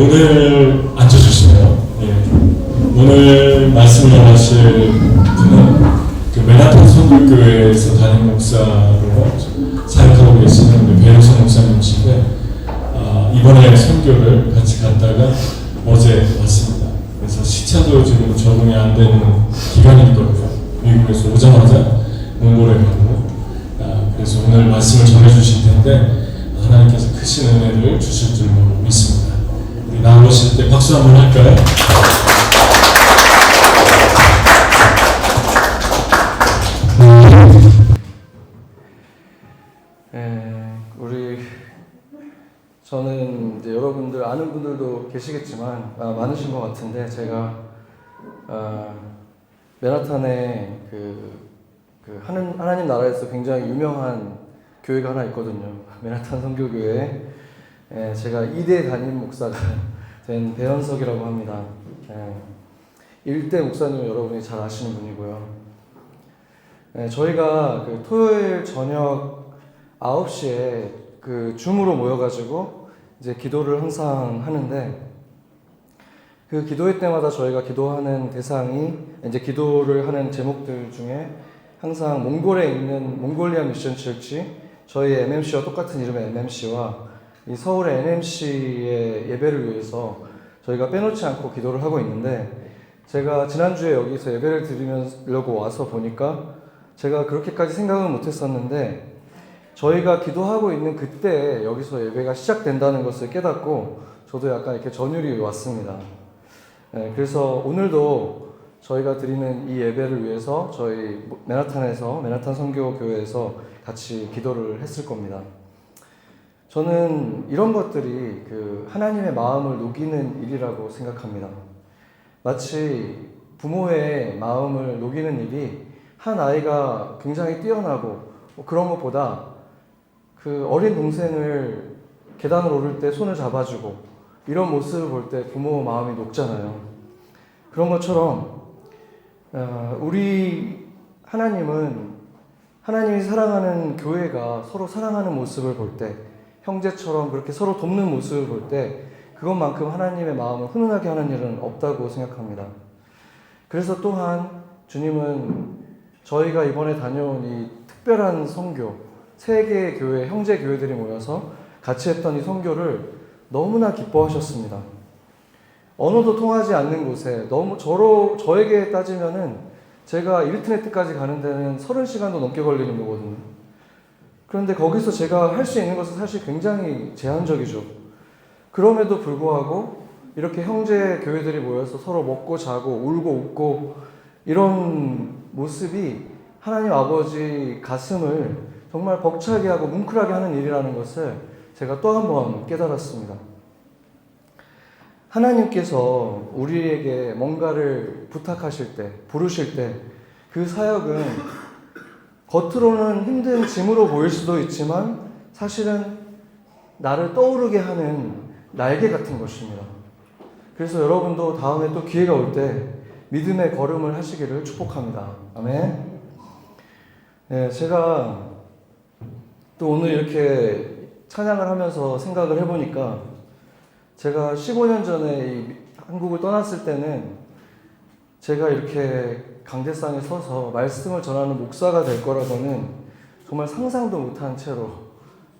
오늘 앉아주시네요. 오늘 말씀을 전하실 분은 그 맨하탄 선교교회에서 담임 목사로 사역하고 계시는 배영선 목사님이신데 이번에 선교를 같이 갔다가 어제 왔습니다. 그래서 시차도 지금 적응이 안 되는 기간일 거고요. 미국에서 오자마자 몽골에 가고 그래서 오늘 말씀을 전해주실 텐데 하나님께서 크신 은혜를 주실 줄로 믿습니다. 우리 나오실 때 박수 한번 할까요? 저는 이제 여러분들 아는 분들도 계시겠지만 많으신 것 같은데 제가 맨하탄에 하나님 나라에서 굉장히 유명한 교회가 하나 있거든요. 맨하탄 선교교회. 제가 2대 담임 목사가 된 배현석이라고 합니다. 1대 목사님 여러분이 잘 아시는 분이고요. 저희가 그 토요일 저녁 9시에 그 줌으로 모여가지고 이제 기도를 항상 하는데 그 기도회 때마다 저희가 기도하는 대상이 이제 기도를 하는 제목들 중에 항상 몽골에 있는 몽골리아 미션 철치 저희 MMC와 똑같은 이름의 MMC와 이 서울의 NMC의 예배를 위해서 저희가 빼놓지 않고 기도를 하고 있는데 제가 지난주에 여기서 예배를 드리려고 와서 보니까 제가 그렇게까지 생각은 못했었는데 저희가 기도하고 있는 그때 여기서 예배가 시작된다는 것을 깨닫고 저도 약간 이렇게 전율이 왔습니다. 그래서 오늘도 저희가 드리는 이 예배를 위해서 저희 맨하탄 선교교회에서 같이 기도를 했을 겁니다. 저는 이런 것들이 그 하나님의 마음을 녹이는 일이라고 생각합니다. 마치 부모의 마음을 녹이는 일이 한 아이가 굉장히 뛰어나고 그런 것보다 그 어린 동생을 계단을 오를 때 손을 잡아주고 이런 모습을 볼 때 부모 마음이 녹잖아요. 그런 것처럼 우리 하나님이 사랑하는 교회가 서로 사랑하는 모습을 볼 때 형제처럼 그렇게 서로 돕는 모습을 볼 때 그것만큼 하나님의 마음을 훈훈하게 하는 일은 없다고 생각합니다. 그래서 또한 주님은 저희가 이번에 다녀온 이 특별한 선교 3개의 교회, 형제 교회들이 모여서 같이 했던 이 선교를 너무나 기뻐하셨습니다. 언어도 통하지 않는 곳에 저에게 따지면은 제가 일트네트까지 가는 데는 30시간도 넘게 걸리는 거거든요. 그런데 거기서 제가 할 수 있는 것은 사실 굉장히 제한적이죠. 그럼에도 불구하고 이렇게 형제 교회들이 모여서 서로 먹고 자고 울고 웃고 이런 모습이 하나님 아버지 가슴을 정말 벅차게 하고 뭉클하게 하는 일이라는 것을 제가 또 한 번 깨달았습니다. 하나님께서 우리에게 뭔가를 부탁하실 때, 부르실 때 그 사역은 겉으로는 힘든 짐으로 보일 수도 있지만 사실은 나를 떠오르게 하는 날개 같은 것입니다. 그래서 여러분도 다음에 또 기회가 올 때 믿음의 걸음을 하시기를 축복합니다. 아멘. 제가 또 오늘 이렇게 찬양을 하면서 생각을 해보니까 제가 15년 전에 이 한국을 떠났을 때는 제가 이렇게 강대상에 서서 말씀을 전하는 목사가 될 거라고는 정말 상상도 못한 채로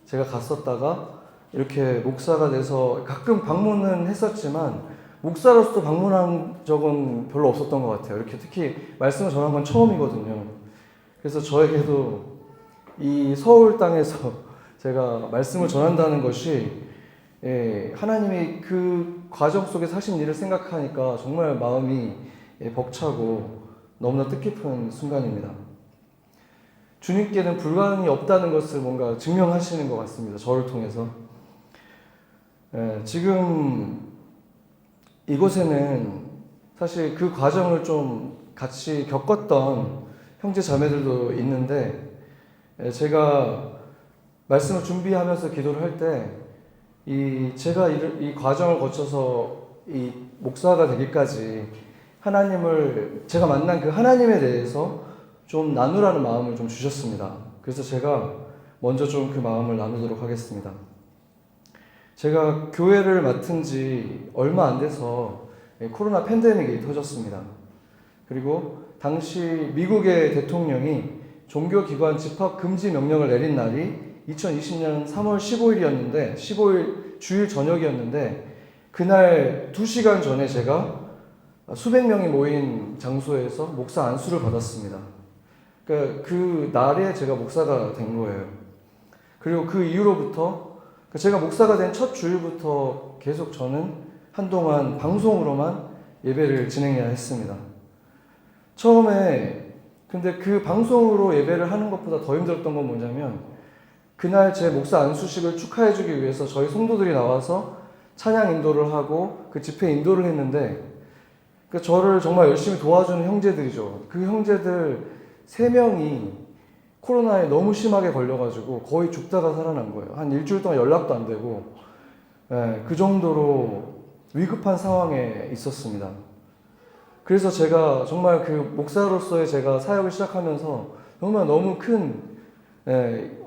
제가 갔었다가 이렇게 목사가 돼서 가끔 방문은 했었지만 목사로서도 방문한 적은 별로 없었던 것 같아요. 이렇게 특히 말씀을 전한 건 처음이거든요. 그래서 저에게도 이 서울 땅에서 제가 말씀을 전한다는 것이 하나님이 그 과정 속에서 하신 일을 생각하니까 정말 마음이 벅차고 너무나 뜻깊은 순간입니다. 주님께는 불가능이 없다는 것을 뭔가 증명하시는 것 같습니다. 저를 통해서. 지금 이곳에는 사실 그 과정을 좀 같이 겪었던 형제 자매들도 있는데 제가 말씀을 준비하면서 기도를 할 때 제가 이 과정을 거쳐서 이 목사가 되기까지 제가 만난 그 하나님에 대해서 좀 나누라는 마음을 좀 주셨습니다. 그래서 제가 먼저 좀 그 마음을 나누도록 하겠습니다. 제가 교회를 맡은 지 얼마 안 돼서 코로나 팬데믹이 터졌습니다. 그리고 당시 미국의 대통령이 종교기관 집합 금지 명령을 내린 날이 2020년 3월 15일이었는데 15일 주일 저녁이었는데 그날 2시간 전에 제가 수백 명이 모인 장소에서 목사 안수를 받았습니다. 그러니까 그 날에 제가 목사가 된 거예요. 그리고 그 이후로부터 제가 목사가 된 첫 주일부터 계속 저는 한동안 방송으로만 예배를 진행해야 했습니다. 처음에 근데 그 방송으로 예배를 하는 것보다 더 힘들었던 건 뭐냐면 그날 제 목사 안수식을 축하해주기 위해서 저희 성도들이 나와서 찬양 인도를 하고 그 집회 인도를 했는데 저를 정말 열심히 도와주는 형제들이죠. 그 형제들 3명이 코로나에 너무 심하게 걸려가지고 거의 죽다가 살아난 거예요. 한 일주일 동안 연락도 안 되고 그 정도로 위급한 상황에 있었습니다. 그래서 제가 정말 그 목사로서의 제가 사역을 시작하면서 정말 너무 큰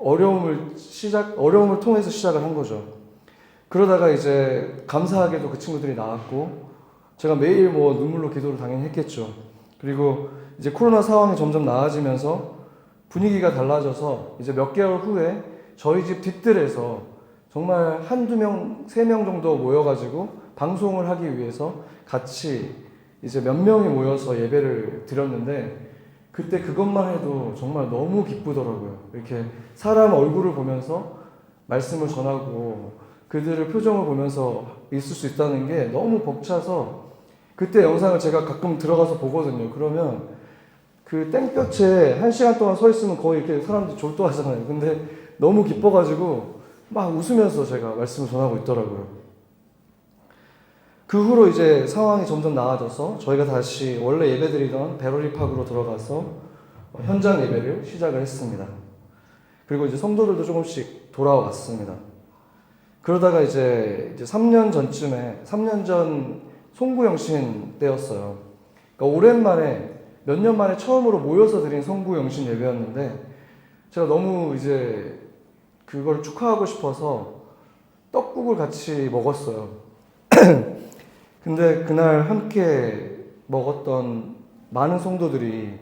어려움을 통해서 시작을 한 거죠. 그러다가 이제 감사하게도 그 친구들이 나왔고 제가 매일 뭐 눈물로 기도를 당연히 했겠죠. 그리고 이제 코로나 상황이 점점 나아지면서 분위기가 달라져서 이제 몇 개월 후에 저희 집 뒷뜰에서 정말 한두 명, 3명 정도 모여가지고 방송을 하기 위해서 같이 이제 몇 명이 모여서 예배를 드렸는데 그때 그것만 해도 정말 너무 기쁘더라고요. 이렇게 사람 얼굴을 보면서 말씀을 전하고 그들의 표정을 보면서 있을 수 있다는 게 너무 벅차서 그때 영상을 제가 가끔 들어가서 보거든요. 그러면 그 땡볕에 1시간 동안 서 있으면 거의 이렇게 사람들이 졸도하잖아요. 근데 너무 기뻐가지고 막 웃으면서 제가 말씀을 전하고 있더라고요. 그 후로 이제 상황이 점점 나아져서 저희가 다시 원래 예배드리던 베러리팍으로 들어가서 현장 예배를 시작을 했습니다. 그리고 이제 성도들도 조금씩 돌아왔습니다. 그러다가 이제 3년 전쯤에 3년 전 송구영신 때였어요. 그러니까 오랜만에 몇 년 만에 처음으로 모여서 드린 송구영신 예배였는데 제가 너무 이제 그걸 축하하고 싶어서 떡국을 같이 먹었어요. 근데 그날 함께 먹었던 많은 성도들이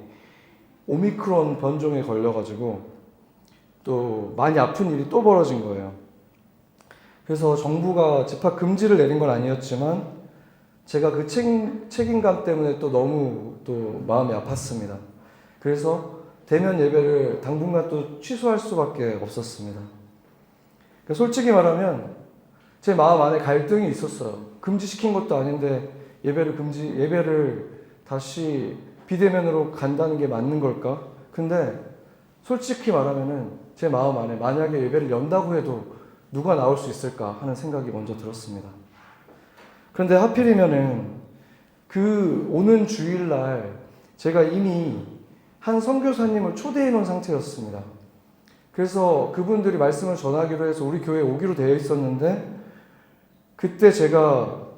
오미크론 변종에 걸려가지고 또 많이 아픈 일이 또 벌어진 거예요. 그래서 정부가 집합 금지를 내린 건 아니었지만 제가 그 책임감 때문에 또 너무 또 마음이 아팠습니다. 그래서 대면 예배를 당분간 또 취소할 수밖에 없었습니다. 그러니까 솔직히 말하면 제 마음 안에 갈등이 있었어요. 금지시킨 것도 아닌데 예배를 다시 비대면으로 간다는 게 맞는 걸까? 근데 솔직히 말하면은 제 마음 안에 만약에 예배를 연다고 해도 누가 나올 수 있을까 하는 생각이 먼저 들었습니다. 그런데 하필이면은 그 오는 주일날 제가 이미 한 선교사님을 초대해 놓은 상태였습니다. 그래서 그분들이 말씀을 전하기로 해서 우리 교회에 오기로 되어 있었는데 그때 제가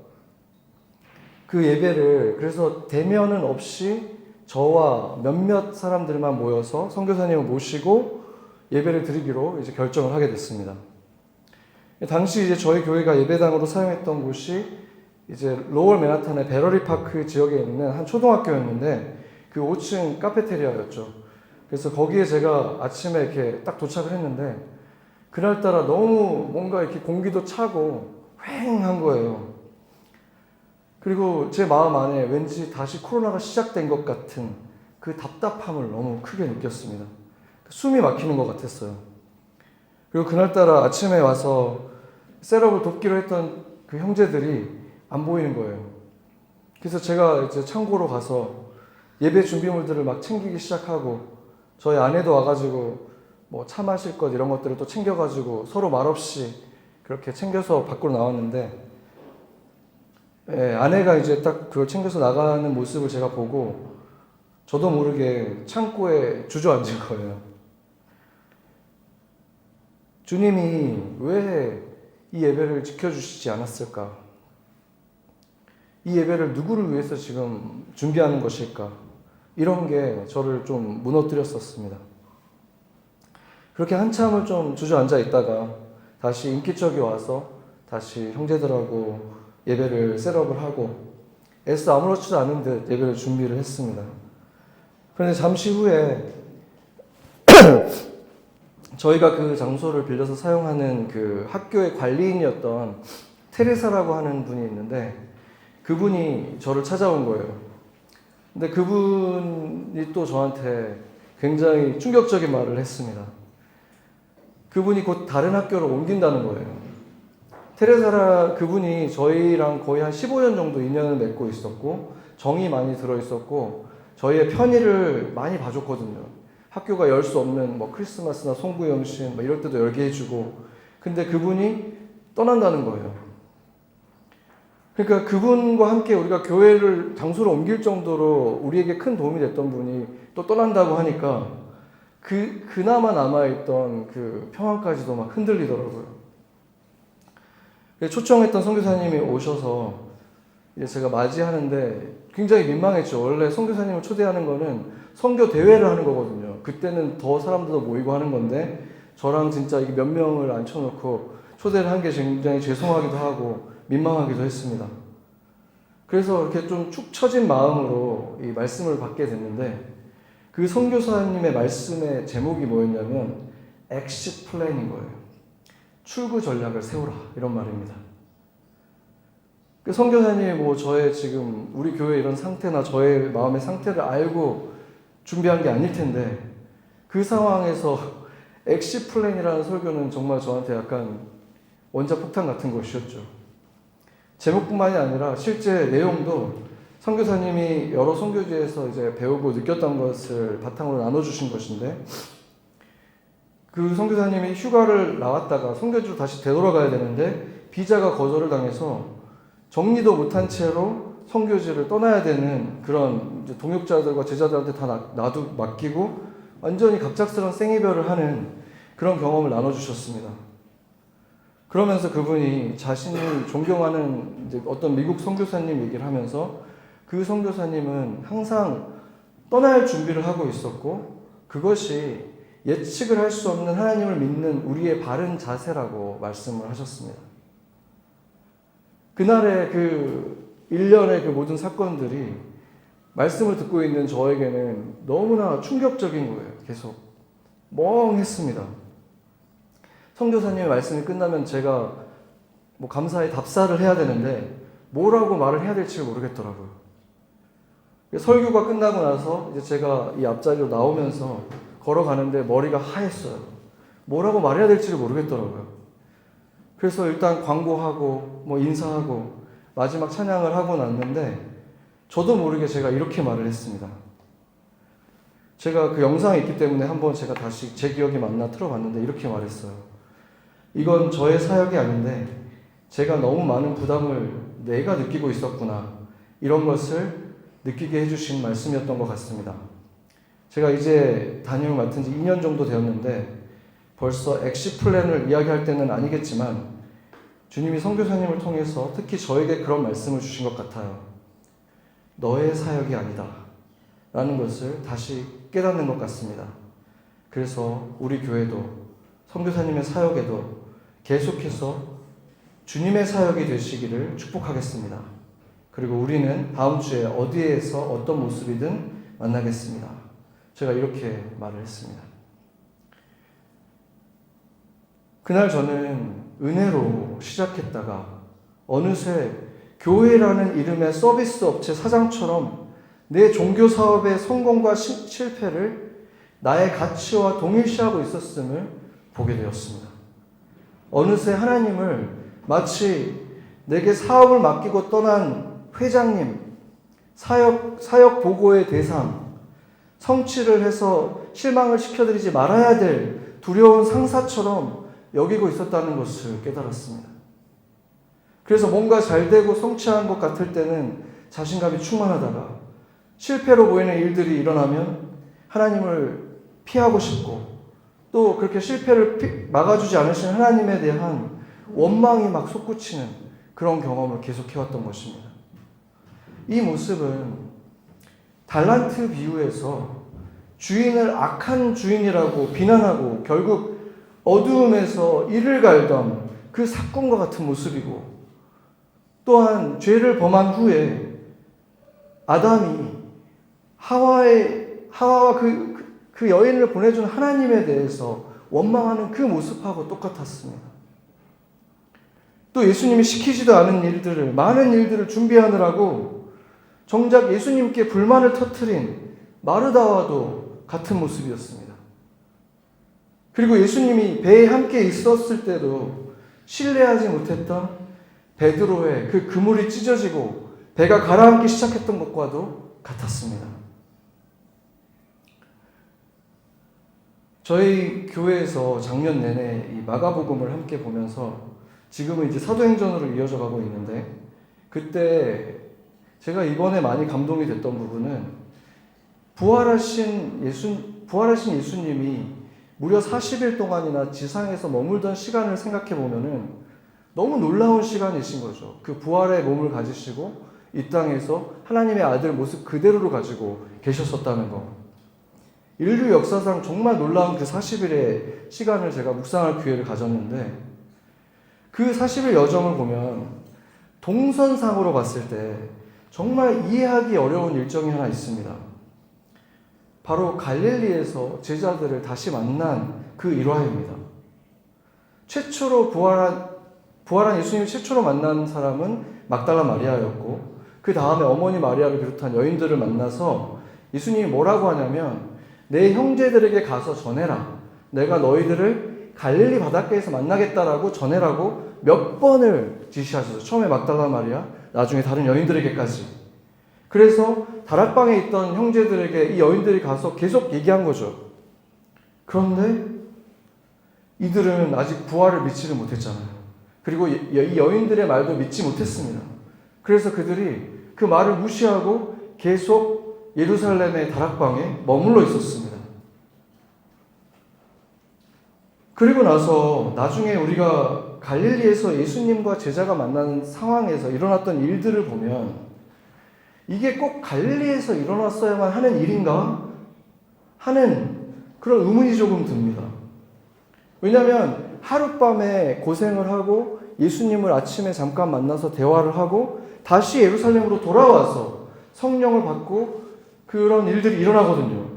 그 예배를 그래서 대면은 없이 저와 몇몇 사람들만 모여서 선교사님을 모시고 예배를 드리기로 이제 결정을 하게 됐습니다. 당시 이제 저희 교회가 예배당으로 사용했던 곳이 이제 로월 맨하탄의 베러리파크 지역에 있는 한 초등학교였는데 그 5층 카페테리아였죠. 그래서 거기에 제가 아침에 이렇게 딱 도착을 했는데 그날따라 너무 뭔가 이렇게 공기도 차고 휑한 거예요. 그리고 제 마음 안에 왠지 다시 코로나가 시작된 것 같은 그 답답함을 너무 크게 느꼈습니다. 숨이 막히는 것 같았어요. 그리고 그날따라 아침에 와서 셋업을 돕기로 했던 그 형제들이 안 보이는 거예요. 그래서 제가 이제 창고로 가서 예배 준비물들을 막 챙기기 시작하고 저희 아내도 와가지고 뭐 차 마실 것 이런 것들을 또 챙겨가지고 서로 말없이 그렇게 챙겨서 밖으로 나왔는데 아내가 이제 딱 그걸 챙겨서 나가는 모습을 제가 보고 저도 모르게 창고에 주저앉은 거예요. 주님이 왜 이 예배를 지켜주시지 않았을까? 이 예배를 누구를 위해서 지금 준비하는 것일까? 이런 게 저를 좀 무너뜨렸었습니다. 그렇게 한참을 좀 주저앉아 있다가 다시 인기척이 와서 다시 형제들하고 예배를 셋업을 하고 애써 아무렇지도 않은 듯 예배를 준비를 했습니다. 그런데 잠시 후에 저희가 그 장소를 빌려서 사용하는 그 학교의 관리인이었던 테레사라고 하는 분이 있는데 그분이 저를 찾아온 거예요. 근데 그분이 또 저한테 굉장히 충격적인 말을 했습니다. 그분이 곧 다른 학교로 옮긴다는 거예요. 그분이 저희랑 거의 한 15년 정도 인연을 맺고 있었고 정이 많이 들어 있었고 저희의 편의를 많이 봐줬거든요. 학교가 열 수 없는 뭐 크리스마스나 송구영신 뭐 이럴 때도 열게 해주고 근데 그분이 떠난다는 거예요. 그러니까 그분과 함께 우리가 교회를 장소를 옮길 정도로 우리에게 큰 도움이 됐던 분이 또 떠난다고 하니까 그나마 남아있던 그 평안까지도 막 흔들리더라고요. 초청했던 선교사님이 오셔서 이제 제가 맞이하는데 굉장히 민망했죠. 원래 선교사님을 초대하는 거는 선교 대회를 하는 거거든요. 그때는 더 사람들도 모이고 하는 건데 저랑 진짜 이게 몇 명을 앉혀놓고 초대를 한 게 굉장히 죄송하기도 하고 민망하기도 했습니다. 그래서 이렇게 좀 축 처진 마음으로 이 말씀을 받게 됐는데 그 선교사님의 말씀의 제목이 뭐였냐면 엑시트 플랜인 거예요. 출구 전략을 세우라 이런 말입니다. 그 선교사님이 뭐 저의 지금 우리 교회 이런 상태나 저의 마음의 상태를 알고 준비한 게 아닐 텐데 그 상황에서 엑시트 플랜이라는 설교는 정말 저한테 약간 원자폭탄 같은 것이었죠. 제목뿐만이 아니라 실제 내용도 선교사님이 여러 선교지에서 이제 배우고 느꼈던 것을 바탕으로 나눠주신 것인데 그 선교사님이 휴가를 나왔다가 선교지로 다시 되돌아가야 되는데 비자가 거절을 당해서 정리도 못한 채로 선교지를 떠나야 되는 그런 이제 동역자들과 제자들한테 다 맡기고 완전히 갑작스러운 생이별을 하는 그런 경험을 나눠주셨습니다. 그러면서 그분이 자신이 존경하는 이제 어떤 미국 선교사님 얘기를 하면서 그 선교사님은 항상 떠날 준비를 하고 있었고 그것이 예측을 할 수 없는 하나님을 믿는 우리의 바른 자세라고 말씀을 하셨습니다. 그날의 그 일련의 그 모든 사건들이 말씀을 듣고 있는 저에게는 너무나 충격적인 거예요. 계속 멍했습니다. 선교사님의 말씀이 끝나면 제가 뭐 감사의 답사를 해야 되는데 뭐라고 말을 해야 될지 모르겠더라고요. 설교가 끝나고 나서 이제 제가 이 앞자리로 나오면서 걸어가는데 머리가 하했어요. 뭐라고 말해야 될지를 모르겠더라고요. 그래서 일단 광고하고 뭐 인사하고 마지막 찬양을 하고 났는데 저도 모르게 제가 이렇게 말을 했습니다. 제가 그 영상이 있기 때문에 한번 제가 다시 제 기억이 맞나 틀어봤는데 이렇게 말했어요. 이건 저의 사역이 아닌데 제가 너무 많은 부담을 내가 느끼고 있었구나. 이런 것을 느끼게 해주신 말씀이었던 것 같습니다. 제가 이제 담임을 맡은 지 2년 정도 되었는데 벌써 엑시트 플랜을 이야기할 때는 아니겠지만 주님이 선교사님을 통해서 특히 저에게 그런 말씀을 주신 것 같아요. 너의 사역이 아니다 라는 것을 다시 깨닫는 것 같습니다. 그래서 우리 교회도 선교사님의 사역에도 계속해서 주님의 사역이 되시기를 축복하겠습니다. 그리고 우리는 다음 주에 어디에서 어떤 모습이든 만나겠습니다. 제가 이렇게 말을 했습니다. 그날 저는 은혜로 시작했다가 어느새 교회라는 이름의 서비스 업체 사장처럼 내 종교 사업의 성공과 실패를 나의 가치와 동일시하고 있었음을 보게 되었습니다. 어느새 하나님을 마치 내게 사업을 맡기고 떠난 회장님, 사역 보고의 대상, 성취를 해서 실망을 시켜드리지 말아야 될 두려운 상사처럼 여기고 있었다는 것을 깨달았습니다. 그래서 뭔가 잘 되고 성취한 것 같을 때는 자신감이 충만하다가 실패로 보이는 일들이 일어나면 하나님을 피하고 싶고 또 그렇게 실패를 막아주지 않으신 하나님에 대한 원망이 막 솟구치는 그런 경험을 계속해왔던 것입니다. 이 모습은 달란트 비유에서 주인을 악한 주인이라고 비난하고 결국 어두움에서 이를 갈던 그 사건과 같은 모습이고, 또한 죄를 범한 후에 아담이 하와와 그 여인을 보내준 하나님에 대해서 원망하는 그 모습하고 똑같았습니다. 또 예수님이 시키지도 않은 일들을, 많은 일들을 준비하느라고 정작 예수님께 불만을 터뜨린 마르다와도 같은 모습이었습니다. 그리고 예수님이 배에 함께 있었을 때도 신뢰하지 못했던 베드로의 그 그물이 찢어지고 배가 가라앉기 시작했던 것과도 같았습니다. 저희 교회에서 작년 내내 이 마가복음을 함께 보면서 지금은 이제 사도행전으로 이어져 가고 있는데, 그때 제가 이번에 많이 감동이 됐던 부분은 부활하신 예수님이 무려 40일 동안이나 지상에서 머물던 시간을 생각해 보면은 너무 놀라운 시간이신 거죠. 그 부활의 몸을 가지시고 이 땅에서 하나님의 아들 모습 그대로를 가지고 계셨었다는 거. 인류 역사상 정말 놀라운 그 40일의 시간을 제가 묵상할 기회를 가졌는데, 그 40일 여정을 보면 동선상으로 봤을 때 정말 이해하기 어려운 일정이 하나 있습니다. 바로 갈릴리에서 제자들을 다시 만난 그 일화입니다. 최초로 부활한 예수님이 최초로 만난 사람은 막달라 마리아였고, 그 다음에 어머니 마리아를 비롯한 여인들을 만나서 예수님이 뭐라고 하냐면, 내 형제들에게 가서 전해라. 내가 너희들을 갈릴리 바닷가에서 만나겠다라고 전해라고 몇 번을 지시하셔서, 처음에 막달라 마리아, 나중에 다른 여인들에게까지. 그래서 다락방에 있던 형제들에게 이 여인들이 가서 계속 얘기한 거죠. 그런데 이들은 아직 부활을 믿지를 못했잖아요. 그리고 이 여인들의 말도 믿지 못했습니다. 그래서 그들이 그 말을 무시하고 계속 예루살렘의 다락방에 머물러 있었습니다. 그리고 나서 나중에 우리가 갈릴리에서 예수님과 제자가 만나는 상황에서 일어났던 일들을 보면, 이게 꼭 갈릴리에서 일어났어야만 하는 일인가 하는 그런 의문이 조금 듭니다. 왜냐하면 하룻밤에 고생을 하고 예수님을 아침에 잠깐 만나서 대화를 하고 다시 예루살렘으로 돌아와서 성령을 받고 그런 일들이 일어나거든요.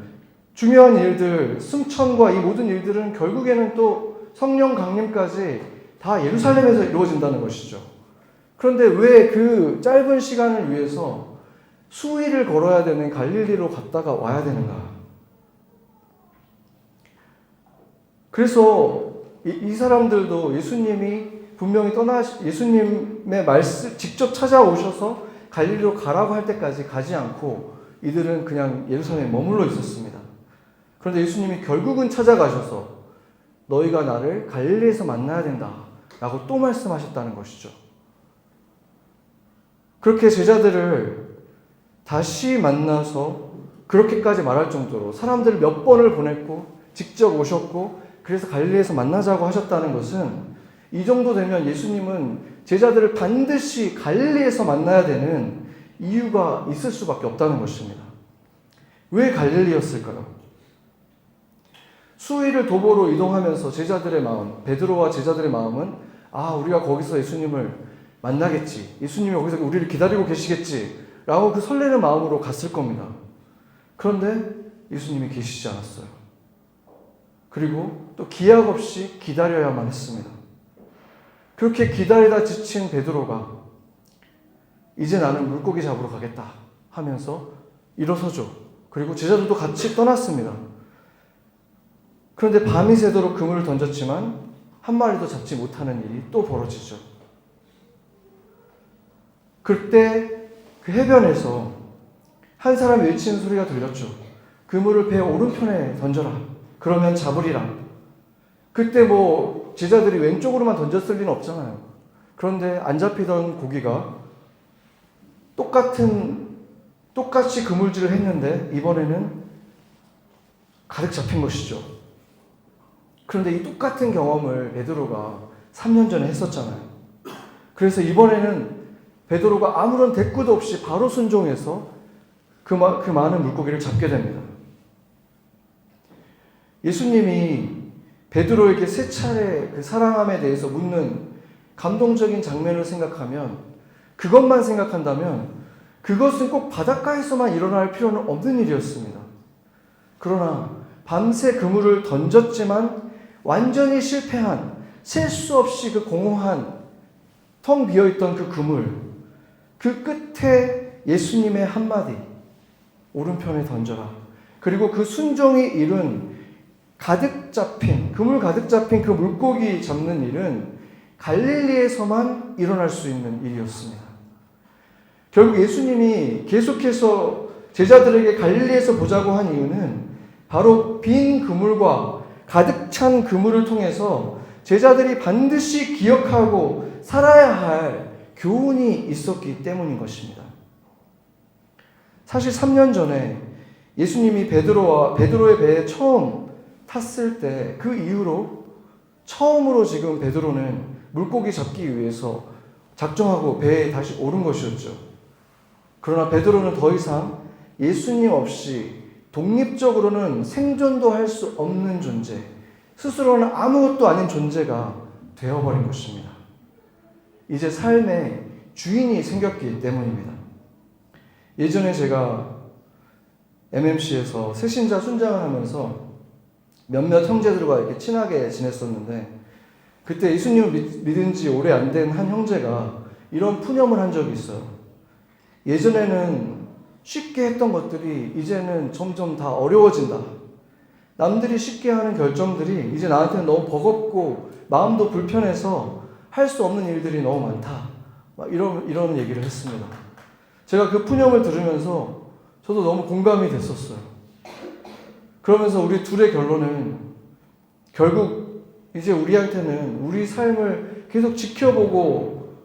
중요한 일들, 승천과 이 모든 일들은 결국에는 또 성령 강림까지 다 예루살렘에서 이루어진다는 것이죠. 그런데 왜 그 짧은 시간을 위해서 수일을 걸어야 되는 갈릴리로 갔다가 와야 되는가? 그래서 이 사람들도 예수님이 분명히 예수님의 말씀 직접 찾아오셔서 갈릴리로 가라고 할 때까지 가지 않고 이들은 그냥 예루살렘에 머물러 있었습니다. 그런데 예수님이 결국은 찾아가셔서 너희가 나를 갈릴리에서 만나야 된다라고 또 말씀하셨다는 것이죠. 그렇게 제자들을 다시 만나서 그렇게까지 말할 정도로 사람들을 몇 번을 보냈고 직접 오셨고 그래서 갈릴리에서 만나자고 하셨다는 것은, 이 정도 되면 예수님은 제자들을 반드시 갈릴리에서 만나야 되는 이유가 있을 수밖에 없다는 것입니다. 왜 갈릴리였을까요? 수일을 도보로 이동하면서 제자들의 마음, 베드로와 제자들의 마음은 우리가 거기서 예수님을 만나겠지, 예수님이 거기서 우리를 기다리고 계시겠지 라고 그 설레는 마음으로 갔을 겁니다. 그런데 예수님이 계시지 않았어요. 그리고 또 기약 없이 기다려야만 했습니다. 그렇게 기다리다 지친 베드로가 이제 나는 물고기 잡으러 가겠다 하면서 일어서죠. 그리고 제자들도 같이 떠났습니다. 그런데 밤이 새도록 그물을 던졌지만 한 마리도 잡지 못하는 일이 또 벌어지죠. 그때 그 해변에서 한 사람이 외치는 소리가 들렸죠. 그물을 배 오른편에 던져라. 그러면 잡으리라. 그때 제자들이 왼쪽으로만 던졌을 리는 없잖아요. 그런데 안 잡히던 고기가 똑같이 그물질을 했는데 이번에는 가득 잡힌 것이죠. 그런데 이 똑같은 경험을 베드로가 3년 전에 했었잖아요. 그래서 이번에는 베드로가 아무런 대꾸도 없이 바로 순종해서 그 많은 물고기를 잡게 됩니다. 예수님이 베드로에게 세 차례 그 사랑함에 대해서 묻는 감동적인 장면을 생각하면, 그것만 생각한다면 그것은 꼭 바닷가에서만 일어날 필요는 없는 일이었습니다. 그러나 밤새 그물을 던졌지만 완전히 실패한, 셀 수 없이 그 공허한 텅 비어있던 그 그물, 그 끝에 예수님의 한마디, 오른편에 던져라. 그리고 그 순종이 이룬 그물 가득 잡힌 그 물고기 잡는 일은 갈릴리에서만 일어날 수 있는 일이었습니다. 결국 예수님이 계속해서 제자들에게 갈릴리에서 보자고 한 이유는 바로 빈 그물과 가득 찬 그물을 통해서 제자들이 반드시 기억하고 살아야 할 교훈이 있었기 때문인 것입니다. 사실 3년 전에 예수님이 베드로의 배에 처음 탔을 때 그 이후로 처음으로 지금 베드로는 물고기 잡기 위해서 작정하고 배에 다시 오른 것이었죠. 그러나 베드로는 더 이상 예수님 없이 독립적으로는 생존도 할 수 없는 존재, 스스로는 아무것도 아닌 존재가 되어버린 것입니다. 이제 삶의 주인이 생겼기 때문입니다. 예전에 제가 MMC에서 새신자 순장을 하면서 몇몇 형제들과 이렇게 친하게 지냈었는데, 그때 예수님을 믿은 지 오래 안 된 한 형제가 이런 푸념을 한 적이 있어요. 예전에는 쉽게 했던 것들이 이제는 점점 다 어려워진다. 남들이 쉽게 하는 결정들이 이제 나한테는 너무 버겁고 마음도 불편해서 할 수 없는 일들이 너무 많다. 막 이런 얘기를 했습니다. 제가 그 푸념을 들으면서 저도 너무 공감이 됐었어요. 그러면서 우리 둘의 결론은 결국 이제 우리한테는 우리 삶을 계속 지켜보고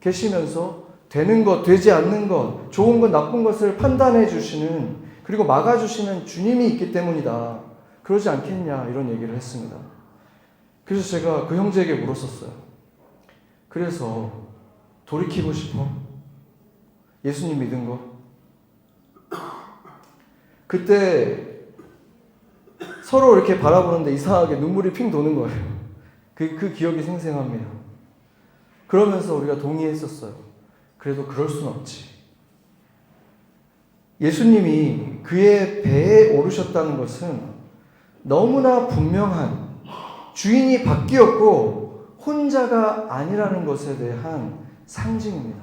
계시면서 되는 것, 되지 않는 것, 좋은 것, 나쁜 것을 판단해 주시는, 그리고 막아주시는 주님이 있기 때문이다. 그러지 않겠냐, 이런 얘기를 했습니다. 그래서 제가 그 형제에게 물었었어요. 그래서 돌이키고 싶어? 예수님 믿은 거? 그때 서로 이렇게 바라보는데 이상하게 눈물이 핑 도는 거예요. 그 기억이 생생합니다. 그러면서 우리가 동의했었어요. 그래도 그럴 순 없지. 예수님이 그의 배에 오르셨다는 것은 너무나 분명한, 주인이 바뀌었고 혼자가 아니라는 것에 대한 상징입니다.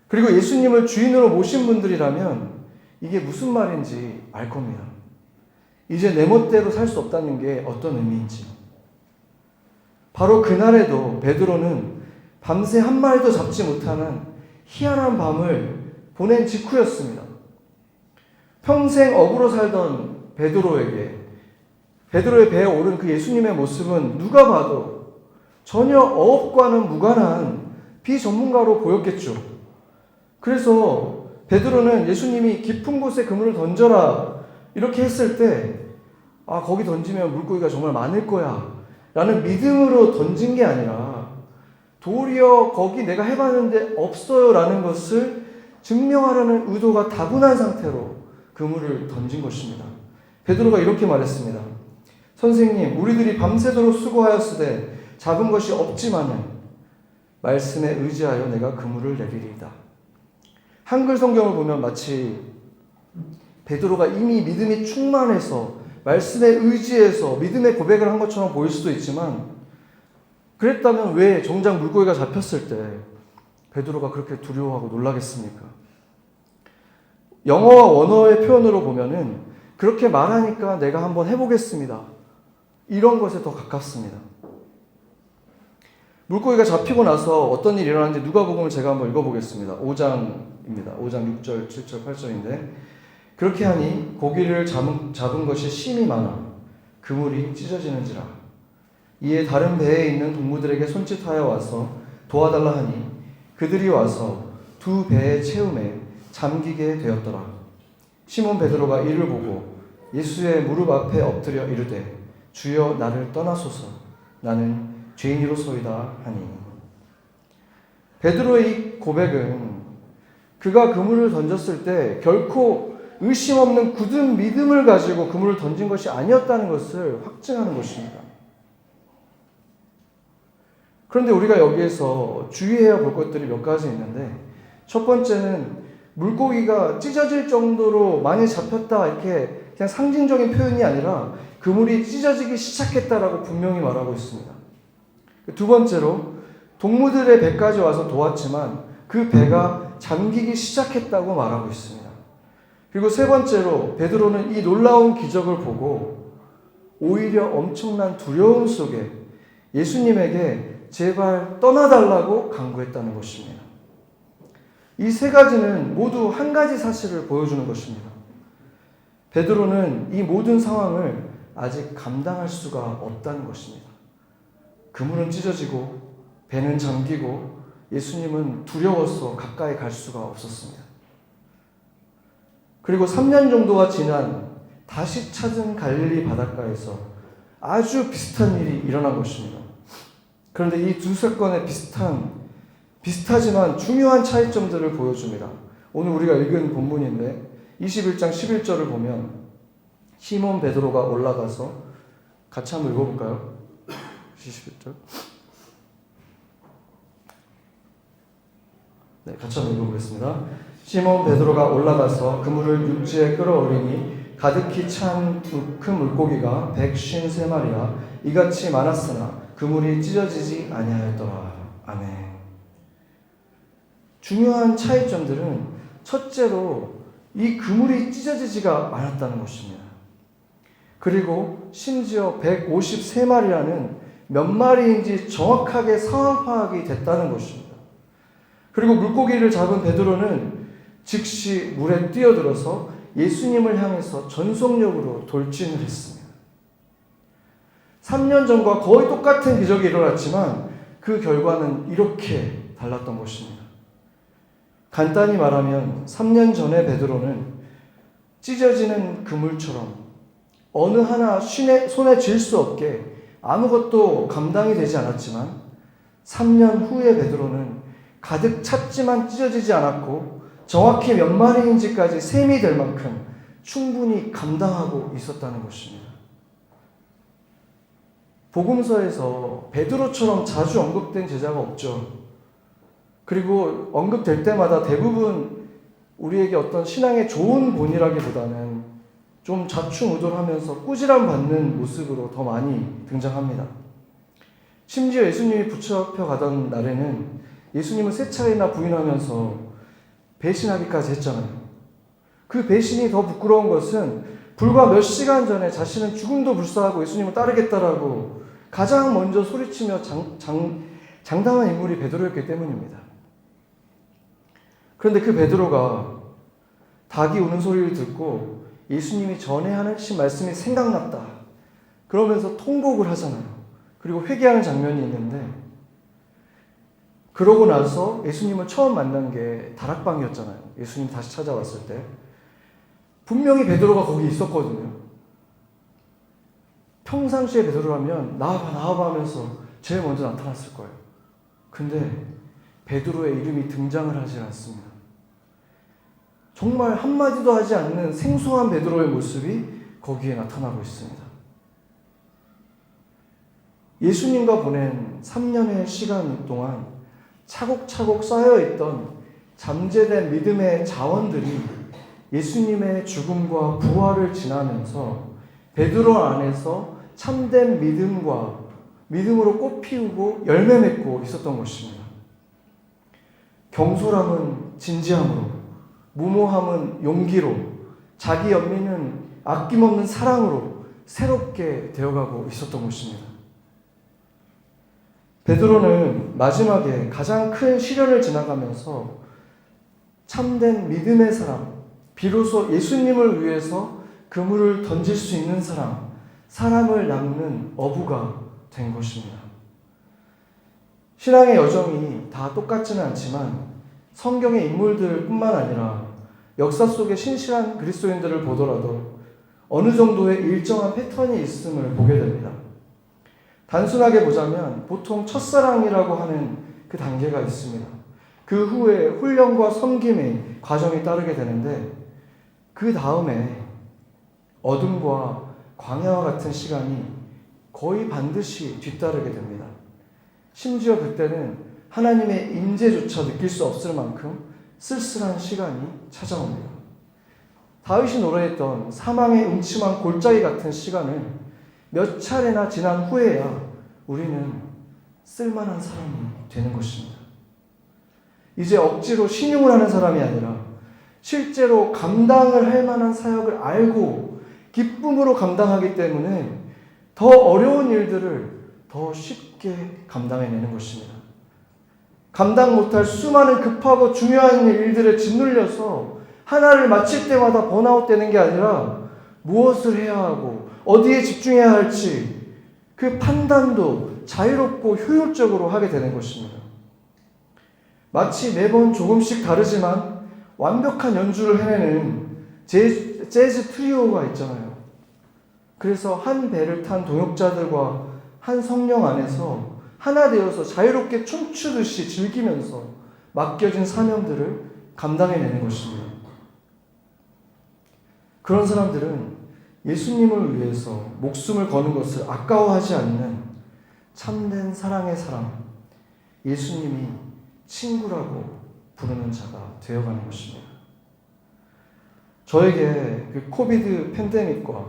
그리고 예수님을 주인으로 모신 분들이라면 이게 무슨 말인지 알 겁니다. 이제 내 멋대로 살 수 없다는 게 어떤 의미인지. 바로 그날에도 베드로는 밤새 한 마리도 잡지 못하는 희한한 밤을 보낸 직후였습니다. 평생 어부로 살던 베드로의 배에 오른 그 예수님의 모습은 누가 봐도 전혀 어업과는 무관한 비전문가로 보였겠죠. 그래서 베드로는 예수님이 깊은 곳에 그물을 던져라 이렇게 했을 때, 아, 거기 던지면 물고기가 정말 많을 거야 라는 믿음으로 던진 게 아니라 도리어 거기 내가 해봤는데 없어요 라는 것을 증명하려는 의도가 다분한 상태로 그물을 던진 것입니다. 베드로가 이렇게 말했습니다. 선생님, 우리들이 밤새도록 수고하였으되 잡은 것이 없지만은 말씀에 의지하여 내가 그물을 내리리이다. 한글 성경을 보면 마치 베드로가 이미 믿음이 충만해서 말씀에 의지해서 믿음의 고백을 한 것처럼 보일 수도 있지만, 그랬다면 왜 정작 물고기가 잡혔을 때 베드로가 그렇게 두려워하고 놀라겠습니까? 영어와 원어의 표현으로 보면은 그렇게 말하니까 내가 한번 해보겠습니다, 이런 것에 더 가깝습니다. 물고기가 잡히고 나서 어떤 일이 일어났는지 누가복음을 제가 한번 읽어보겠습니다. 5장입니다. 5장 6절, 7절, 8절인데, 그렇게 하니 고기를 잡은 것이 심이 많아 그물이 찢어지는지라. 이에 다른 배에 있는 동무들에게 손짓하여 와서 도와달라 하니 그들이 와서 두 배의 채움에 잠기게 되었더라. 시몬 베드로가 이를 보고 예수의 무릎 앞에 엎드려 이르되 주여 나를 떠나소서, 나는 죄인이로소이다 하니. 베드로의 이 고백은 그가 그물을 던졌을 때 결코 의심 없는 굳은 믿음을 가지고 그물을 던진 것이 아니었다는 것을 확증하는 것입니다. 그런데 우리가 여기에서 주의해야 볼 것들이 몇 가지 있는데, 첫 번째는 물고기가 찢어질 정도로 많이 잡혔다, 이렇게 그냥 상징적인 표현이 아니라 그물이 찢어지기 시작했다라고 분명히 말하고 있습니다. 두 번째로 동무들의 배까지 와서 도왔지만 그 배가 잠기기 시작했다고 말하고 있습니다. 그리고 세 번째로 베드로는 이 놀라운 기적을 보고 오히려 엄청난 두려움 속에 예수님에게 제발 떠나달라고 간구했다는 것입니다. 이 세 가지는 모두 한 가지 사실을 보여주는 것입니다. 베드로는 이 모든 상황을 아직 감당할 수가 없다는 것입니다. 그물은 찢어지고 배는 잠기고 예수님은 두려워서 가까이 갈 수가 없었습니다. 그리고 3년 정도가 지난 다시 찾은 갈릴리 바닷가에서 아주 비슷한 일이 일어난 것입니다. 그런데 이 두 사건의 비슷하지만 중요한 차이점들을 보여줍니다. 오늘 우리가 읽은 본문인데 21장 11절을 보면 시몬 베드로가 올라가서 같이 한번 읽어볼까요? 11절. 네, 같이 한번 읽어보겠습니다. 시몬 베드로가 올라가서 그물을 육지에 끌어올리니 가득히 찬 큰 물고기가 153마리라 이같이 많았으나 그물이 찢어지지 아니하였더라. 아멘. 중요한 차이점들은 첫째로 이 그물이 찢어지지가 않았다는 것입니다. 그리고 심지어 153마리라는 몇 마리인지 정확하게 상황 파악이 됐다는 것입니다. 그리고 물고기를 잡은 베드로는 즉시 물에 뛰어들어서 예수님을 향해서 전속력으로 돌진을 했습니다. 3년 전과 거의 똑같은 기적이 일어났지만 그 결과는 이렇게 달랐던 것입니다. 간단히 말하면 3년 전에 베드로는 찢어지는 그물처럼 어느 하나 손에 쥘 수 없게 아무것도 감당이 되지 않았지만 3년 후에 베드로는 가득 찼지만 찢어지지 않았고 정확히 몇 마리인지까지 셈이 될 만큼 충분히 감당하고 있었다는 것입니다. 복음서에서 베드로처럼 자주 언급된 제자가 없죠. 그리고 언급될 때마다 대부분 우리에게 어떤 신앙의 좋은 본이라기보다는 좀 좌충우돌하면서 꾸지람 받는 모습으로 더 많이 등장합니다. 심지어 예수님이 붙잡혀 가던 날에는 예수님을 세 차례나 부인하면서 배신하기까지 했잖아요. 그 배신이 더 부끄러운 것은 불과 몇 시간 전에 자신은 죽음도 불사하고 예수님을 따르겠다라고 가장 먼저 소리치며 장담한 인물이 베드로였기 때문입니다. 그런데 그 베드로가 닭이 우는 소리를 듣고 예수님이 전에 하신 말씀이 생각났다. 그러면서 통곡을 하잖아요. 그리고 회개하는 장면이 있는데 그러고 나서 예수님을 처음 만난 게 다락방이었잖아요. 예수님 다시 찾아왔을 때. 분명히 베드로가 거기 있었거든요. 평상시에 베드로라면 나와봐 하면서 제일 먼저 나타났을 거예요. 근데 베드로의 이름이 등장을 하지 않습니다. 정말 한마디도 하지 않는 생소한 베드로의 모습이 거기에 나타나고 있습니다. 예수님과 보낸 3년의 시간 동안 차곡차곡 쌓여있던 잠재된 믿음의 자원들이 예수님의 죽음과 부활을 지나면서 베드로 안에서 참된 믿음으로 꽃 피우고 열매 맺고 있었던 것입니다. 경솔함은 진지함으로, 무모함은 용기로, 자기 연민은 아낌없는 사랑으로 새롭게 되어가고 있었던 것입니다. 베드로는 마지막에 가장 큰 시련을 지나가면서 참된 믿음의 사람, 비로소 예수님을 위해서 그물을 던질 수 있는 사람을 낳는 어부가 된 것입니다. 신앙의 여정이 다 똑같지는 않지만 성경의 인물들뿐만 아니라 역사 속의 신실한 그리스도인들을 보더라도 어느 정도의 일정한 패턴이 있음을 보게 됩니다. 단순하게 보자면 보통 첫사랑이라고 하는 그 단계가 있습니다. 그 후에 훈련과 섬김의 과정이 따르게 되는데 그 다음에 어둠과 광야와 같은 시간이 거의 반드시 뒤따르게 됩니다. 심지어 그때는 하나님의 임재조차 느낄 수 없을 만큼 쓸쓸한 시간이 찾아옵니다. 다윗이 노래했던 사망의 음침한 골짜기 같은 시간을 몇 차례나 지난 후에야 우리는 쓸만한 사람이 되는 것입니다. 이제 억지로 신용을 하는 사람이 아니라 실제로 감당을 할 만한 사역을 알고 기쁨으로 감당하기 때문에 더 어려운 일들을 더 쉽게 감당해내는 것입니다. 감당 못할 수많은 급하고 중요한 일들에 짓눌려서 하나를 마칠 때마다 번아웃 되는 게 아니라 무엇을 해야 하고 어디에 집중해야 할지 그 판단도 자유롭고 효율적으로 하게 되는 것입니다. 마치 매번 조금씩 다르지만 완벽한 연주를 해내는 재즈 트리오가 있잖아요. 그래서 한 배를 탄 동역자들과 한 성령 안에서 하나 되어서 자유롭게 춤추듯이 즐기면서 맡겨진 사명들을 감당해내는 것입니다. 그런 사람들은 예수님을 위해서 목숨을 거는 것을 아까워하지 않는 참된 사랑의 사람, 예수님이 친구라고 부르는 자가 되어가는 것입니다. 저에게 그 코비드 팬데믹과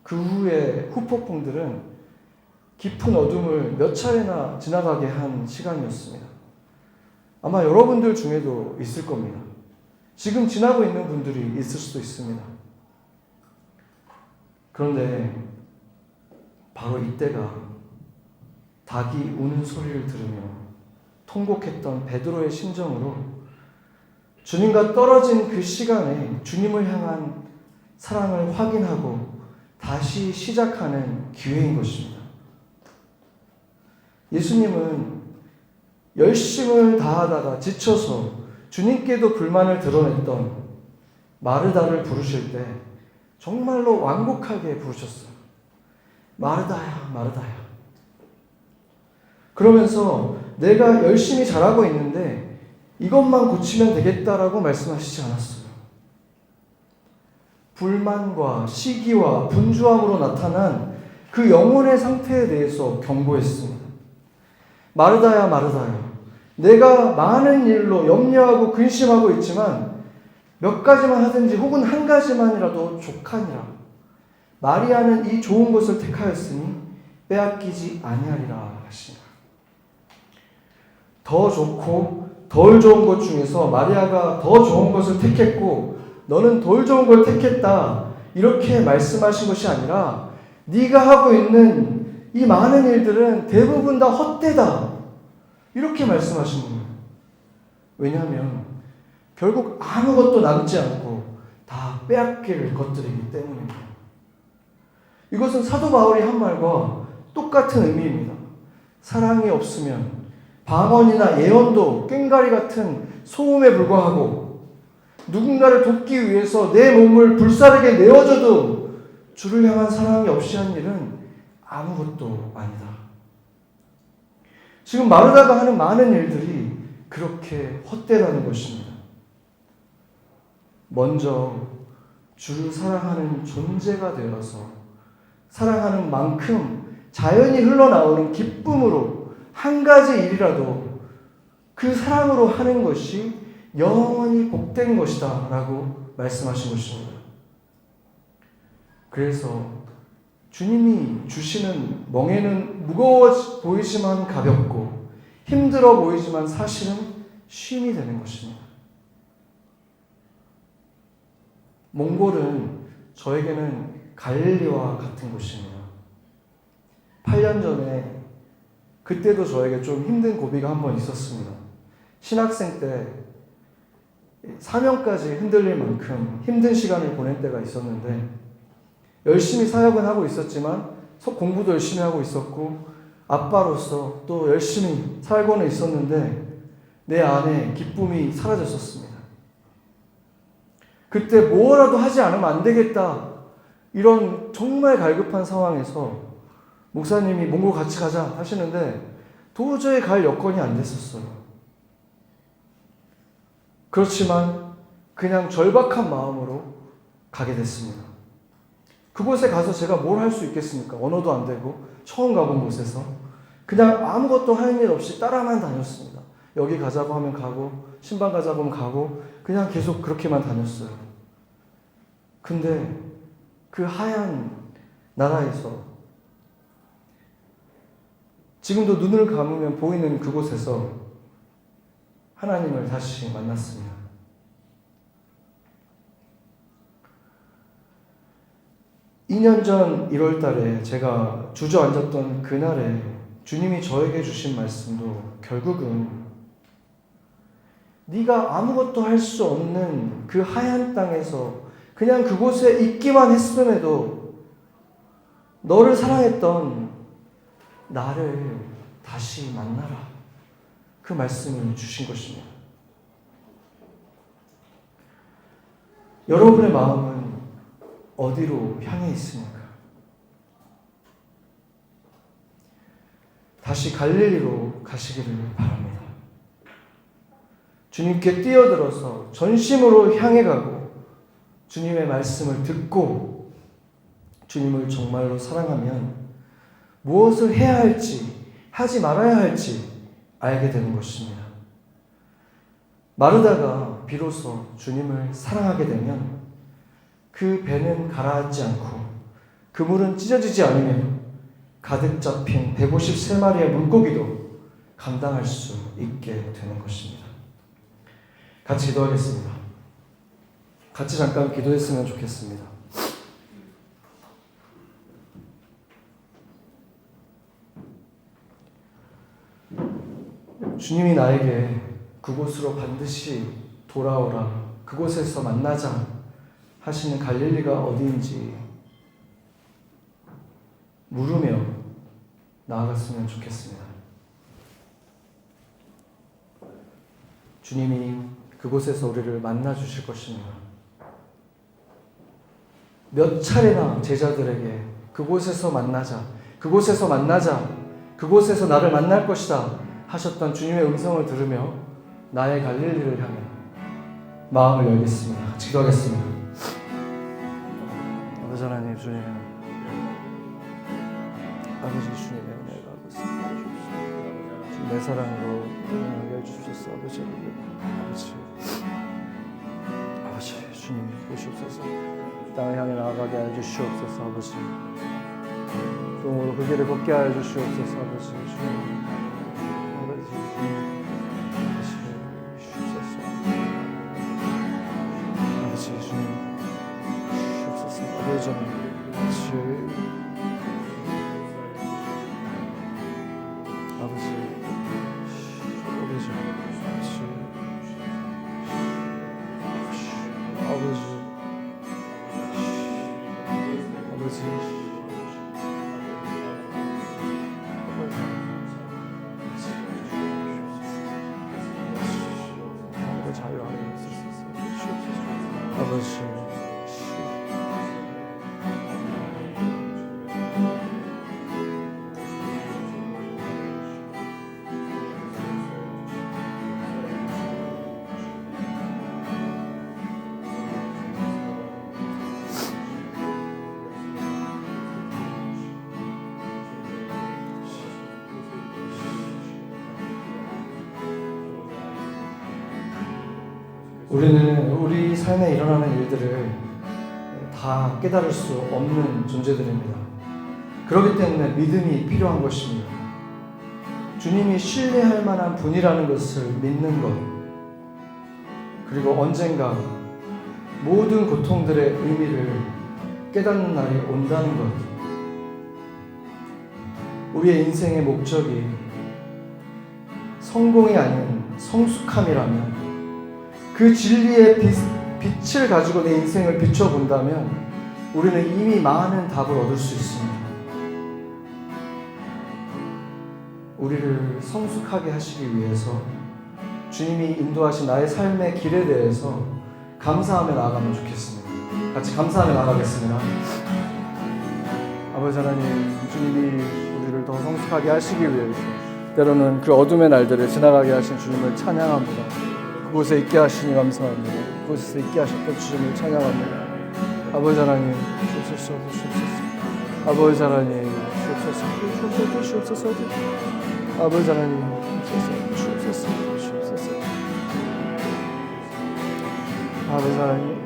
그 후의 후폭풍들은 깊은 어둠을 몇 차례나 지나가게 한 시간이었습니다. 아마 여러분들 중에도 있을 겁니다. 지금 지나고 있는 분들이 있을 수도 있습니다. 그런데 바로 이때가 닭이 우는 소리를 들으며 통곡했던 베드로의 심정으로 주님과 떨어진 그 시간에 주님을 향한 사랑을 확인하고 다시 시작하는 기회인 것입니다. 예수님은 열심을 다하다가 지쳐서 주님께도 불만을 드러냈던 마르다를 부르실 때 정말로 완곡하게 부르셨어요. 마르다야, 마르다야. 그러면서 내가 열심히 잘하고 있는데 이것만 고치면 되겠다라고 말씀하시지 않았어요. 불만과 시기와 분주함으로 나타난 그 영혼의 상태에 대해서 경고했습니다. 마르다야, 마르다야. 내가 많은 일로 염려하고 근심하고 있지만 몇 가지만 하든지 혹은 한 가지만이라도 족하니라. 마리아는 이 좋은 것을 택하였으니 빼앗기지 아니하리라 하시니라. 더 좋고 덜 좋은 것 중에서 마리아가 더 좋은 것을 택했고 너는 덜 좋은 걸 택했다. 이렇게 말씀하신 것이 아니라 네가 하고 있는 이 많은 일들은 대부분 다 헛되다. 이렇게 말씀하신 거예요. 왜냐하면 결국 아무것도 남지 않고 다 빼앗길 것들이기 때문입니다. 이것은 사도 바울이 한 말과 똑같은 의미입니다. 사랑이 없으면 방언이나 예언도 꽹과리 같은 소음에 불과하고 누군가를 돕기 위해서 내 몸을 불사르게 내어줘도 주를 향한 사랑이 없이 한 일은 아무것도 아니다. 지금 마르다가 하는 많은 일들이 그렇게 헛되다는 것입니다. 먼저 주를 사랑하는 존재가 되어서 사랑하는 만큼 자연히 흘러나오는 기쁨으로 한 가지 일이라도 그 사랑으로 하는 것이 영원히 복된 것이다 라고 말씀하신 것입니다. 그래서 주님이 주시는 멍에는 무거워 보이지만 가볍고 힘들어 보이지만 사실은 쉼이 되는 것입니다. 몽골은 저에게는 갈릴리와 같은 곳입니다. 8년 전에 그때도 저에게 좀 힘든 고비가 한 번 있었습니다. 신학생 때 사명까지 흔들릴 만큼 힘든 시간을 보낸 때가 있었는데 열심히 사역은 하고 있었지만 공부도 열심히 하고 있었고 아빠로서 또 열심히 살고는 있었는데 내 안에 기쁨이 사라졌었습니다. 그때 뭐라도 하지 않으면 안 되겠다 이런 정말 갈급한 상황에서 목사님이 몽골 같이 가자 하시는데 도저히 갈 여건이 안 됐었어요. 그렇지만 그냥 절박한 마음으로 가게 됐습니다. 그곳에 가서 제가 뭘 할 수 있겠습니까? 언어도 안 되고 처음 가본 곳에서. 그냥 아무것도 하는 일 없이 따라만 다녔습니다. 여기 가자고 하면 가고 신방 가자고 하면 가고 그냥 계속 그렇게만 다녔어요. 근데 그 하얀 나라에서 지금도 눈을 감으면 보이는 그곳에서 하나님을 다시 만났습니다. (2 년) 전 1월 달에 제가 주저앉았던 그날에 주님이 저에게 주신 말씀도 결국은 네가 아무것도 할 수 없는 그 하얀 땅에서 그냥 그곳에 있기만 했음에도 너를 사랑했던 나를 다시 만나라. 그 말씀을 주신 것입니다. 여러분의 마음은 어디로 향해 있습니까? 다시 갈릴리로 가시기를 바랍니다. 주님께 뛰어들어서 전심으로 향해 가고 주님의 말씀을 듣고 주님을 정말로 사랑하면 무엇을 해야 할지 하지 말아야 할지 알게 되는 것입니다. 마르다가 비로소 주님을 사랑하게 되면 그 배는 가라앉지 않고 그물은 찢어지지 않으며 가득 잡힌 153마리의 물고기도 감당할 수 있게 되는 것입니다. 같이 기도하겠습니다. 같이 잠깐 기도했으면 좋겠습니다. 주님이 나에게 그곳으로 반드시 돌아오라, 그곳에서 만나자 하시는 갈릴리가 어디인지 물으며 나아갔으면 좋겠습니다. 주님이 그곳에서 우리를 만나 주실 것입니다. 몇 차례나 제자들에게 그곳에서 만나자, 그곳에서 만나자, 그곳에서 나를 만날 것이다 하셨던 주님의 음성을 들으며 나의 갈릴리를 향해 마음을 열겠습니다. 같이 기도하겠습니다. 아버지 하나님, 주님, 아버지 주님의 은혜가 아버지 주님 내 사랑으로 응하게 해주십시오. 아버지 주님 보시옵소서. 땅을 향해 나아가게 하여 주시옵소서. 아버지 똥으로 그 길을 걷게 하여 주시옵소서. 아버지 주님, 아버지 주님 주옵소서. 아버지 주님 주옵소서. 아버지 주님 우리는 우리 삶에 일어나는 일들을 다 깨달을 수 없는 존재들입니다. 그렇기 때문에 믿음이 필요한 것입니다. 주님이 신뢰할 만한 분이라는 것을 믿는 것, 그리고 언젠가 모든 고통들의 의미를 깨닫는 날이 온다는 것, 우리의 인생의 목적이 성공이 아닌 성숙함이라면 그 진리의 빛을 가지고 내 인생을 비춰본다면 우리는 이미 많은 답을 얻을 수 있습니다. 우리를 성숙하게 하시기 위해서 주님이 인도하신 나의 삶의 길에 대해서 감사하며 나아가면 좋겠습니다. 같이 감사하며 나아가겠습니다. 아버지 하나님, 주님이 우리를 더 성숙하게 하시기 위해서 때로는 그 어둠의 날들을 지나가게 하신 주님을 찬양합니다. 그곳에 있게 하시니 감사합니다. 그곳에서 있게 하셨던 주님을 찬양합니다. 아버지 하나님, 주옵소서, 주옵소서. 아버지 하나님, 주옵소서, 주옵소서, 주옵소서. 아버지 하나님 주옵소서. 아버지 하나님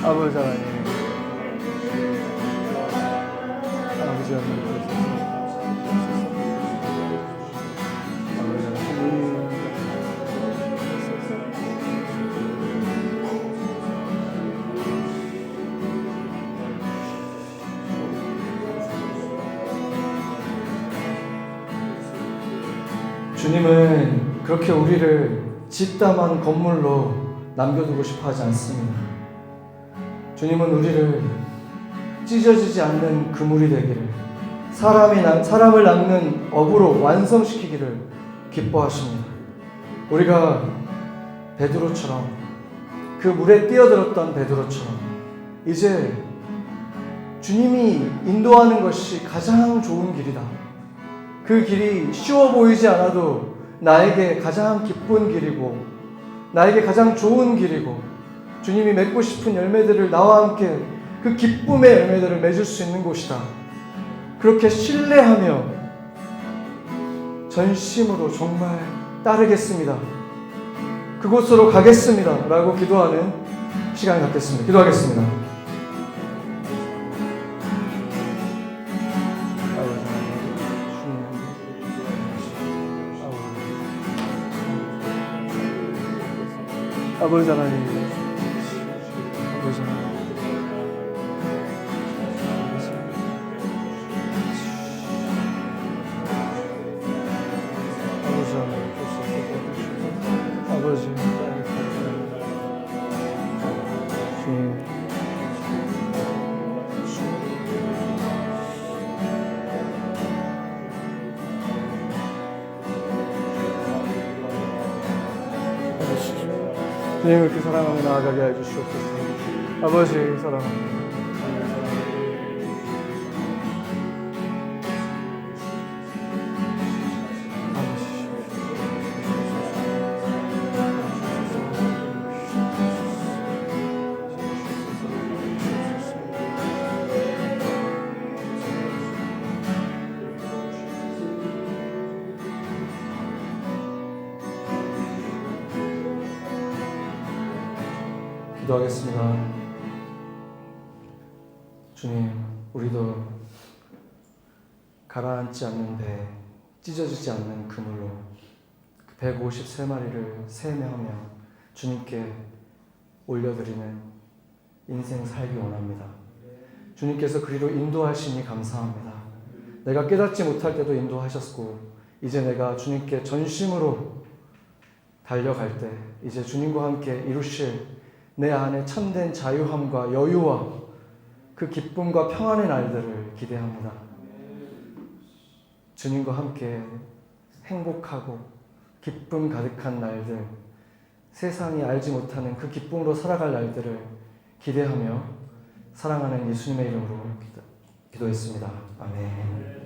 아버지 하나님 아버지 하나님 주님은 그렇게 우리를 집담한 건물로 남겨두고 싶어 하지 않습니다. 주님은 우리를 찢어지지 않는 그물이 되기를, 사람을 낚는 어부로 완성시키기를 기뻐하십니다. 우리가 베드로처럼, 그 물에 뛰어들었던 베드로처럼 이제 주님이 인도하는 것이 가장 좋은 길이다. 그 길이 쉬워 보이지 않아도 나에게 가장 기쁜 길이고 나에게 가장 좋은 길이고 주님이 맺고 싶은 열매들을 나와 함께 그 기쁨의 열매들을 맺을 수 있는 곳이다. 그렇게 신뢰하며 전심으로 정말 따르겠습니다. 그곳으로 가겠습니다. 라고 기도하는 시간을 갖겠습니다. 기도하겠습니다. 아버지 하나님, 아버지 하나님, 아버지 주님, 주님을 그렇게 사랑하며 나아가게 해 주시옵소서. 아버지 사랑합니다. 기도하겠습니다. 주님, 우리도 가라앉지 않는 배, 찢어지지 않는 그물로 153마리를 세매하며 주님께 올려드리는 인생 살기 원합니다. 주님께서 그리로 인도하시니 감사합니다. 내가 깨닫지 못할 때도 인도하셨고 이제 내가 주님께 전심으로 달려갈 때 이제 주님과 함께 이루실 내 안에 참된 자유함과 여유와 그 기쁨과 평안의 날들을 기대합니다. 주님과 함께 행복하고 기쁨 가득한 날들, 세상이 알지 못하는 그 기쁨으로 살아갈 날들을 기대하며 사랑하는 예수님의 이름으로 기도했습니다. 아멘.